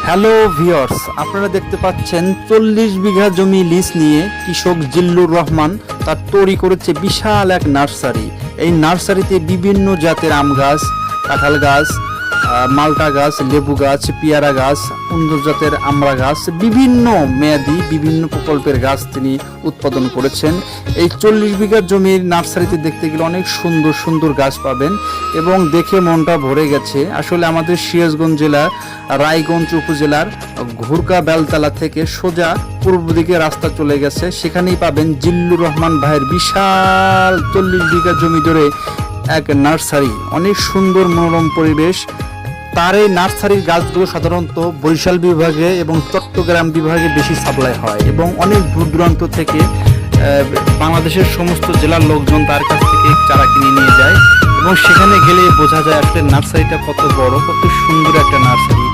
Hello viewers, আপনারা দেখতে পাচ্ছেন 40 বিঘা জমি লিজ নিয়ে কৃষক জিল্লুর রহমান তার তৈরি করেছে বিশাল এক নার্সারি। এই নার্সারিতে বিভিন্ন জাতের আম গাছ, কাঁঠাল গাছ, মালটা গাছ, লেবু গাছ, পেয়ারা গাছ, উন্নত জাতের আমড়া গাছ, বিভিন্ন মেয়াদি বিভিন্ন প্রকল্পের গাছ তিনি উৎপাদন করেছেন। এই 40 বিঘা জমির নার্সারিতে দেখতে গেলে অনেক সুন্দর সুন্দর গাছ পাবেন এবং দেখে মনটা ভরে গেছে। আসলে আমাদের সিরাজগঞ্জ জেলার রায়গঞ্জ উপজেলার ঘুরকা বেলতলা থেকে সোজা পূর্ব দিকে রাস্তা চলে গেছে, সেখানেই পাবেন জিল্লুর রহমান ভাইয়ের বিশাল 40 বিঘা জমি ধরে এক নার্সারি। অনেক সুন্দর মনোরম পরিবেশ। তার এই নার্সারির গাছগুলো সাধারণত বরিশাল বিভাগে এবং চট্টগ্রাম বিভাগে বেশি সাপ্লাই হয় এবং অনেক দূর দূরান্ত থেকে বাংলাদেশের সমস্ত জেলার লোকজন তার কাছ থেকে চারা কিনে নিয়ে যায় এবং সেখানে গেলে বোঝা যায় আসলে নার্সারিটা কত বড়, কত সুন্দর একটা নার্সারি।